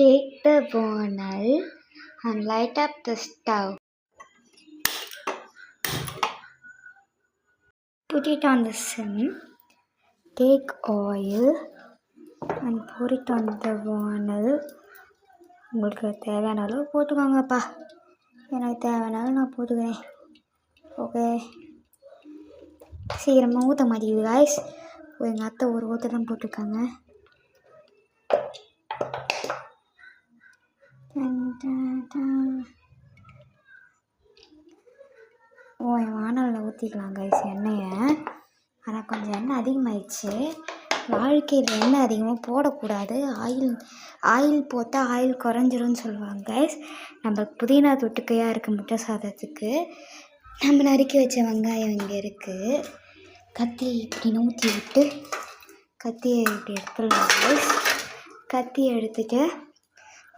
Take the bottle and light up the stove. Put it on the sim. Take oil and pour it on the bottle. உங்களுக்கு தேவையான அளவு போட்டுக்கோங்கப்பா. எனக்கு தேவையான அளவு நான் போட்டுக்கிறேன். ஓகே, சீக்கிரமாக ஊற்ற மாட்டேங்குது காய்ஸ். எங்கள் அத்தை ஒரு ஊற்ற தான் போட்டிருக்காங்க. வானலில் ஊற்றிக்கலாம் கைஸ் எண்ணெயை. ஆனால் கொஞ்சம் எண்ணெய் அதிகமாகிடுச்சு. வாழ்க்கையில் எண்ணெய் அதிகமாக போடக்கூடாது. ஆயில் போட்டால் ஆயில் குறைஞ்சிரும்னு சொல்லுவாங்க கைஸ். நம்ம புதினா தொட்டுக்கையாக இருக்குது முட்டை சாதத்துக்கு. நம்ம நறுக்கி வச்ச வெங்காயம் இங்கே இருக்குது. கத்தியை இப்படி நூற்றி விட்டு கத்தியை இப்படி எடுத்துடலாம் கைஸ். கத்தியை எடுத்துகிட்டு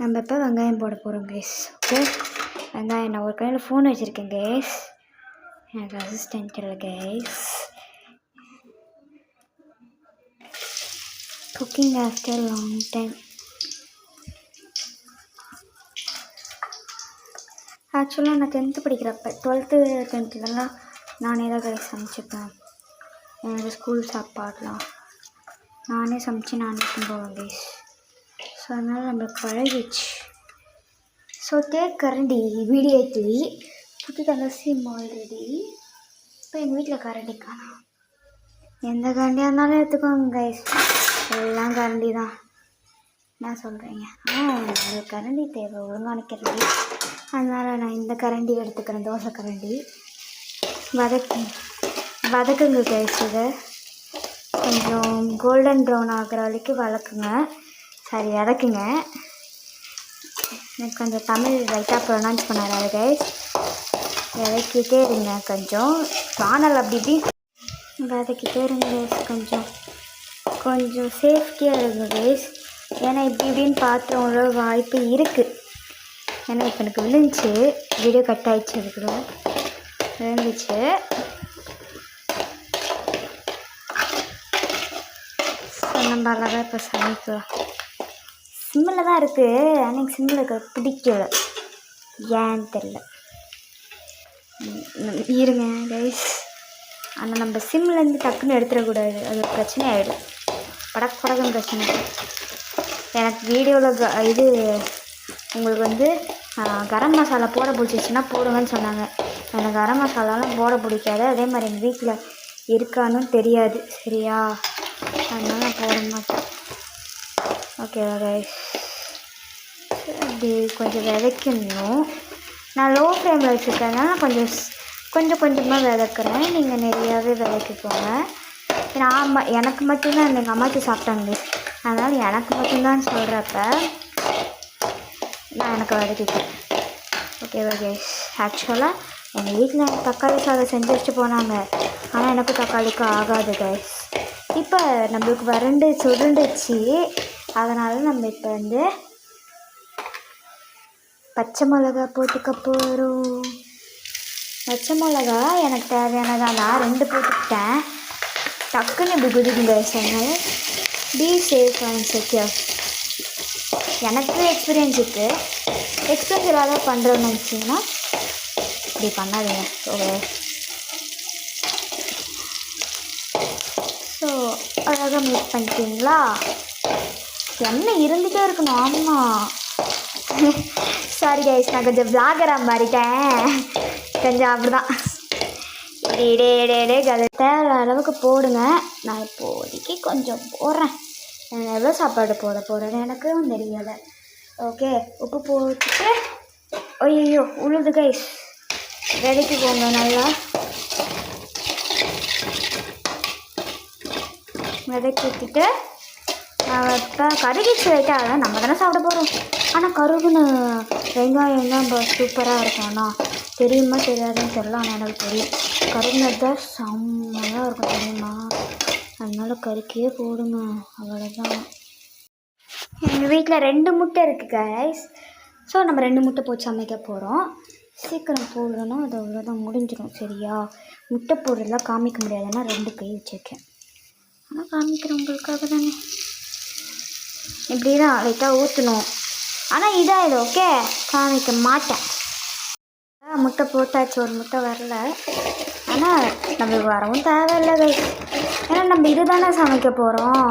நம்ம இப்போ வெங்காயம் போட போகிறோம் கைஸ். ஓகே, வெங்காயம் நான் ஒரு கையில் ஃபோன் வச்சுருக்கேன் கைஸ். எனக்கு அசிஸ்டன்ட் இல்லை guys. Cooking after long time. ஆக்சுவலாக நான் 10th படிக்கிறப்ப 12th 10thலலாம் நானே தான் கைஸ் சமைச்சிப்பேன். எனக்கு ஸ்கூல் சாப்பாடெலாம் நானே சமைச்சு நானே போவேன் கைஸ். ஸோ அதனால் நம்மளுக்கு பழகிடுச்சு. ஸோ டேக் கரண்டி இமீடியட்லி புட்டு தந்த சிம் ஆல்ரெடி. இப்போ எங்கள் வீட்டில் கரண்டி காணும். எந்த கரண்டியாக இருந்தாலும் எடுத்துக்கோங்க கைஸ், எல்லாம் கரண்டி தான். என்ன சொல்கிறீங்க? உங்களுக்கு கரண்டி தேவை ஒழுங்கான கரண்டி. அதனால் நான் இந்த கரண்டி எடுத்துக்கிறேன், தோசை கரண்டி. வதக்குங்க கைஸ். இதை கொஞ்சம் கோல்டன் ப்ரௌன் ஆகிற வரைக்கும் வதக்குங்க. எனக்கு கொஞ்சம் தமிழ் ரைட்டாக ப்ரொனவுன்ஸ் பண்ணாரு கைஸ். வதக்கிட்டே இருங்க. கொஞ்சம் வானல் அப்படி இப்படி வதக்கிட்டே இருங்க கைஸ். கொஞ்சம் சேஃப்டியாக இருங்க கைஸ். ஏன்னா இப்படி இப்படின்னு பாத்திரம் உள்ள வாய்ப்பு இருக்குது. ஏன்னா இப்போ எனக்கு விழுந்துச்சு, வீடியோ கட் ஆகிடுச்சு. அதுக்குள்ள விழுந்துச்சு. நம்ம அழகாக இப்போ சமைக்கலாம். சிம்மில் தான் இருக்குது. அன்றைக்கி சிம்மில் இருக்க பிடிக்கல, ஏன்னு தெரில. இருங்க கைஸ். ஆனால் நம்ம சிம்லேருந்து டக்குன்னு எடுத்துடக்கூடாது, அது ஒரு பிரச்சனை ஆகிடும். படக்குன்னு பிரச்சனை. எனக்கு வீடியோவில் இது உங்களுக்கு கரம் மசாலா போட பிடிச்சிச்சின்னா போடுங்கன்னு சொன்னாங்க. எனக்கு கரம் மசாலாலாம் போட பிடிக்காது. அதே மாதிரி எங்கள் வீட்டில் இருக்கான்னு தெரியாது, சரியா? அதனால் நான் போட மாட்டேன். ஓகேவா கைஸ்? அப்படி கொஞ்சம் விதைக்கணும். நான் லோ ஃப்ளேமில் வச்சுருக்கேன். கொஞ்சம் கொஞ்சமாக விதைக்கிறேன். நீங்கள் நிறையாவே விதைக்கிக்கோங்க. ஏன்னா எனக்கு மட்டும்தான் எங்கள் அம்மாச்சி சாப்பிட்டாங்க. அதனால் எனக்கு மட்டும்தான் சொல்கிறப்ப நான் எனக்கு வதக்கிக்கிறேன். ஓகேவா கைஸ்? ஆக்சுவலாக எங்கள் வீட்டில் எனக்கு தக்காளி சாதம் செஞ்சு வச்சுட்டு போனாங்க. ஆனால் எனக்கு தக்காளிக்கு ஆகாது கைஸ். இப்போ நம்மளுக்கு சுருண்டுச்சு. அதனால் நம்ம இப்போ பச்சை மிளகா போட்டுக்க போகிறோம். பச்சை மிளகா எனக்கு தேவையானதான். நான் 2 போட்டுக்கிட்டேன். டக்குன்னு இப்படி குதிக்குங்க சொன்னால் பி சேஃப் அண்ட் செக்யூர். எனக்கு எக்ஸ்பீரியன்ஸ் இருக்குது. எக்ஸ்பீரியன்ஸ் இல்லாத பண்ணுறோன்னு நினச்சிங்கன்னா இப்படி பண்ணாதீங்க. ஓகே, ஸோ அழகாக மிக்ஸ் பண்ணிட்டீங்களா? எண்ணெய் இருந்துகிட்டே இருக்கணும். ஆமாம், சாரி கைஸ், நான் கொஞ்சம் விளாகராக மாறிட்டேன். கொஞ்சம் அப்படிதான். டே கதை தேவையான அளவுக்கு போடுங்க. நான் இப்போதைக்கு கொஞ்சம் போடுறேன். நான் எவ்வளோ சாப்பாடு போட போகிறேன்னு எனக்கும் தெரியலை. ஓகே, உப்பு போட்டுட்டு ஐயோ உழுது கைஸ். விலைக்கு போங்க நல்லா. விதைக்கி விட்டுட்டு இப்போ கருகிச்சு வைட்டா அதான் நம்ம தானே சாப்பிட போகிறோம். ஆனால் கருகுன்னு வெங்காயம் தான் சூப்பராக இருக்கும். ஆனால் தெரியுமா தெரியாதுன்னு தெரியல. ஆனால் எனக்கு தெரியும் கருகுனது தான் செம்மையாக இருக்கும், தெரியுமா? அதனால் கருக்கியே போடுங்க, அவ்வளோதான். எங்கள் வீட்டில் 2 முட்டை இருக்குது கைஸ். ஸோ நம்ம 2 முட்டை போட்டு சமைக்க போகிறோம். சீக்கிரம் போடணும், அது அவ்வளோதான், முடிஞ்சிடும். சரியா? முட்டை போடுறதுலாம் காமிக்க முடியாதுன்னா 2 கை வச்சுருக்கேன். ஆனால் காமிக்கிறேன் உங்களுக்காக தானே. இப்படி தான் லைட்டாக ஊற்றணும். ஆனால் இதாகிடும். ஓகே, காமிக்க மாட்டேன். முட்டை போட்டாச்சு, ஒரு முட்டை வரல. ஆனால் நம்மளுக்கு வரவும் தேவையில்லை கைஸ், ஏன்னா நம்ம இது தானே சமைக்க போகிறோம்,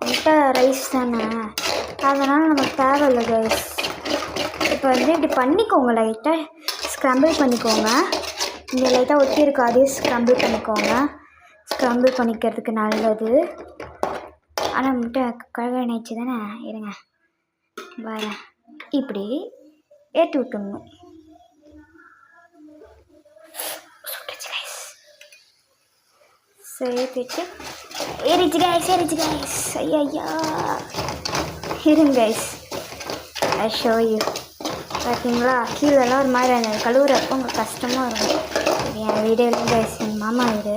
முட்டை ரைஸ் தானே, அதனால் நமக்கு தேவையில்லை கைஸ். இப்போ வந்து இப்படி பண்ணிக்கோங்க, லைட்டாக ஸ்க்ரம்பிள் பண்ணிக்கோங்க. இங்கே லைட்டாக ஒட்டி இருக்கும், அதையும் ஸ்க்ரம்பிள் பண்ணிக்கோங்க. ஸ்க்ரம்பிள் பண்ணிக்கிறதுக்கு நல்லது. ஆனால் முட்டை கழுவிச்சு தானே, இருங்க வரேன். இப்படி ஏற்றி விட்டுடணும். சேர்த்துட்டு ஏறிச்சு கைஸ். ஐயா இருங்க கைஸ், ஐ ஷோ யூ. பார்த்தீங்களா, கீழெல்லாம் ஒரு மாதிரி அந்த கழுவுறப்போ உங்களுக்கு கஷ்டமாக இருக்கும். என் வீடியோவில் கைஸ், எங்கள் மாமா வீடு,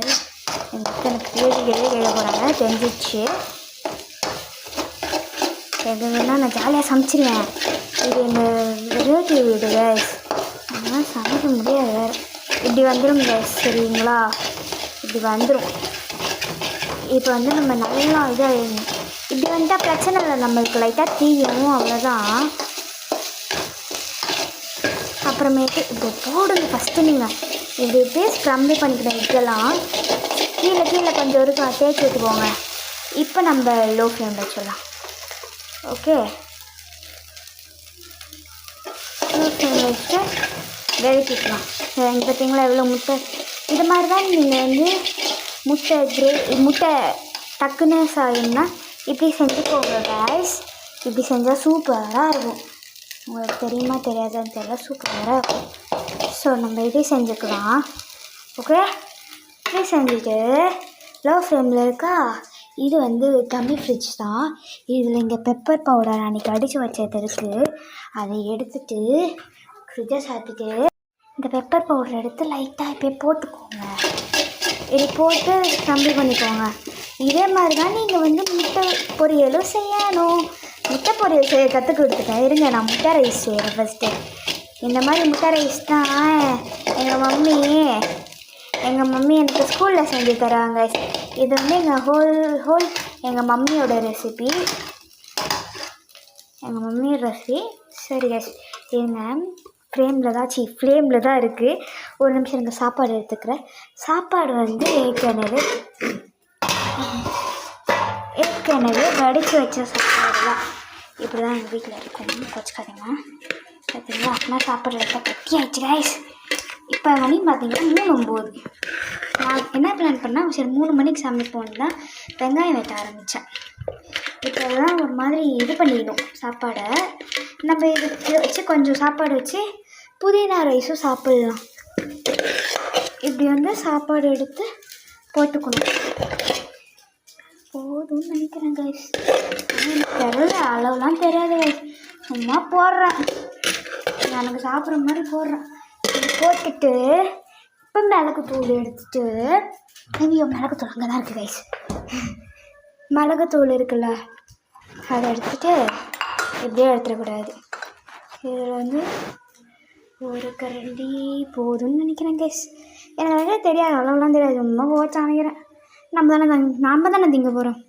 எனக்கு கேள்வி கேட்க போகிறாங்க, தெரிஞ்சிச்சு. எதுனா நான் ஜாலியாக சமைச்சிருவேன். இது எங்கள் ரிலேட்டிவ் வீடு கைஸ், அதனால் சமைக்க முடியாது வேறு. இப்படி வந்துடும் கைஸ், சரிங்களா, இப்படி வந்துடும். இப்போ வந்து நம்ம நல்லா இதாக இப்படி வந்துட்டால் பிரச்சனை இல்லை, நம்மளுக்கு லைட்டாக தீயும், அவ்வளோதான். அப்புறமேட்டு இப்போ போடுங்க ஃபஸ்ட்டு. நீங்கள் இப்படி இப்படியே ஸ்க்ரம்பிள் பண்ணிக்கணும். இதெல்லாம் கீழே கொஞ்சம் இருக்கும், தேய்ச்சி விட்டுக்கோங்க. இப்போ நம்ம லோ ஃப்ளேமில் வச்சிடலாம். ஓகே, லோ ஃப்ளேமில் வச்சுட்டு வேவிக்கலாம். இங்கே பார்த்தீங்களா எவ்வளோ முட்டை. இது மாதிரி தான் நீங்கள் வந்து முட்டை டக்குன்னு சாயம்னா இப்படி செஞ்சுக்கோங்க கைஸ். இப்படி செஞ்சால் சூப்பராக இருக்கும். உங்களுக்கு தெரியுமா தெரியாதான்னு தெரியல, சூப்பராக இருக்கும். ஸோ நம்ம இப்படி செஞ்சுக்கலாம். ஓகே, இப்படி செஞ்சுட்டு லோ ஃப்ளேமில் இருக்கா. இது வந்து டம்மி ஃப்ரிட்ஜ் தான். இதில் இங்கே பெப்பர் பவுடர் அன்றைக்கி அடித்து வச்சது இருக்குது. அதை எடுத்துகிட்டு ஃப்ரிட்ஜை சாத்திட்டு இந்த பெப்பர் பவுடர் எடுத்து லைட்டாக இப்போ போட்டுக்கோங்க. இது போட்டு ஸ்க்ரம்பிள் பண்ணிக்கோங்க. இதே மாதிரி தான் நீங்கள் வந்து முட்டை பொரியலும் செய்யணும். முட்டை பொரியல் செய்ய கற்றுக் கொடுத்துட்டேன். இருங்க, நான் முட்டை ரைஸ் செய்கிறேன் ஃபஸ்ட்டு. இந்த மாதிரி முட்டை ரைஸ் தான் எங்கள் மம்மி எனக்கு ஸ்கூலில் செஞ்சு தராங்க. இது வந்து எங்கள் எங்கள் மம்மியோட ரெசிபி. சரி கைஸ், இருங்க, ஃப்ளேமில் தான் இருக்குது. ஒரு நிமிஷம் எனக்கு சாப்பாடு எடுத்துக்கிறேன். சாப்பாடு வந்து ஏற்கனவே வடித்து வச்ச சாப்பாடு தான். இப்படி தான் எங்கள் வீட்டில் இருக்கும், கொச்சிக்காதீங்க. பார்த்தீங்களா, அப்படின்னா சாப்பாடு எடுத்தால் கட்டி ஆயிடுச்சு கைஸ். இப்போ மணி பார்த்தீங்கன்னா 3:09. நான் என்ன பிளான் பண்ணால், சரி 3 மணிக்கு சமைப்போன்னு தான் வெங்காயம் வெட்ட ஆரம்பித்தேன். இப்போ அதெல்லாம் ஒரு மாதிரி இது பண்ணிடணும் சாப்பாடை. நம்ம இதுக்கு வச்சு கொஞ்சம் சாப்பாடு வச்சு புதினா ரைஸும் சாப்பிட்லாம். இப்படி வந்து சாப்பாடு எடுத்து போட்டுக்கணும். போதும்னு நினைக்கிறேன் கைஸ். எனக்கு தெரியல, அளவுலாம் தெரியாது கைஸ், சும்மா போடுறேன், எனக்கு சாப்பிட்ற மாதிரி போடுறேன். இது போட்டுட்டு இப்போ மிளகுத்தூள் எடுத்துட்டு, மிளகுத்தூள் அங்கே தான் இருக்குது கைஸ். மிளகுத்தூள் இருக்குல்ல, அதை எடுத்துகிட்டு எப்படியே எடுத்துடக்கூடாது. இதில் வந்து ஒரு கரண்டி போதும்னு நினைக்கிறேன் கைஸ். எனக்கு தெரியாது, அவ்வளோலாம் தெரியாது, சும்மா போச்சு நினைக்கிறேன். நம்ம தானே திங்க போகிறோம்,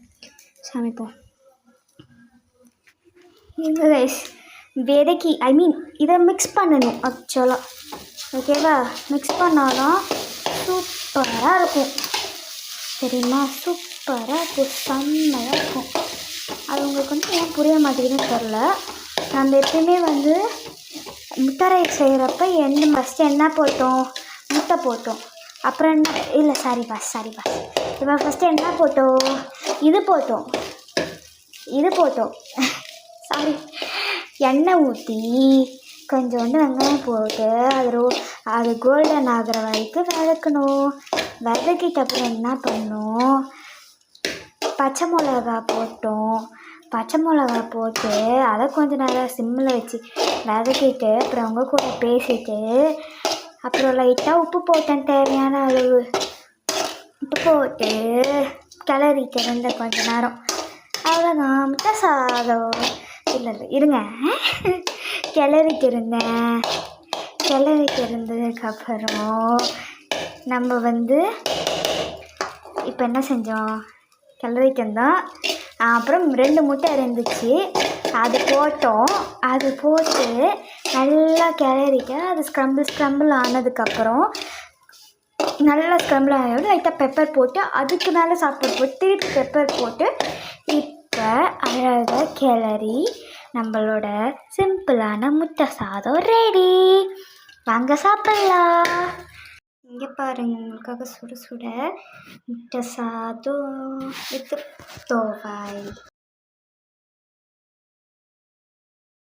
சமைப்போம். எங்க கைஸ் விதைக்கி இதை மிக்ஸ் பண்ணணும் ஆக்சுவலாக. ஓகேவா, மிக்ஸ் பண்ணாலும் சூப்பராக இருக்கும் தெரியுமா, சூப்பராக இருக்கும், செம்மையாக இருக்கும். அது உங்களுக்கு வந்து ஏன் புரிய மாட்டேங்குதுன்னு தெரில. நம்ம எப்பயுமே வந்து முட்டை ரைஸ் செய்கிறப்ப ஃபஸ்ட்டு என்ன போட்டோம், முட்டை போட்டோம். அப்புறம் என்ன, இல்லை சாரி பாஸ் இப்போ ஃபஸ்ட்டு என்ன போட்டோம், இது போட்டோம் சாரி, எண்ணெய் ஊற்றி கொஞ்சோண்டு வெங்காயம் போட்டு அது கோல்டன் ஆகிற வரைக்கும் வதக்கணும். வதக்கிட்ட அப்புறம் என்ன பண்ணோம், பச்சை மிளகா போட்டு அதை கொஞ்சம் நேரம் சிம்மில் வச்சு வதக்கிட்டு அப்புறம் அவங்க கூட பேசிட்டு அப்புறம் லைட்டாக உப்பு போட்டேன், தேவையான அளவு உப்பு போட்டு கிளறிட்டு இருந்த கொஞ்ச நேரம். அவ்வளோதான், முட்டை சாதம். இல்லை இருங்க, கிளறிட்டு இருந்ததுக்கப்புறம் நம்ம வந்து இப்போ என்ன செஞ்சோம், கிளறிட்டு இருந்தோம். அப்புறம் 2 முட்டை இருந்துச்சு, அது போட்டோம். அது போட்டு நல்லா கிளறிக்க அது ஸ்க்ரம்பிள் ஆனதுக்கப்புறம் நல்லா ஸ்க்ரம்பிள் ஆகிடும். லைட்டாக பெப்பர் போட்டு அதுக்கு மேலே சாப்பாடு போட்டு திருப்பி பெப்பர் போட்டு இப்போ அழகாக கிளறி நம்மளோட சிம்பிளான முட்டை சாதம் ரெடி. வாங்க சாப்பிட்லாம். இங்கே பாருங்கள், உங்களுக்காக சுட சுட முட்டை சாதம் வித் தோவாய்.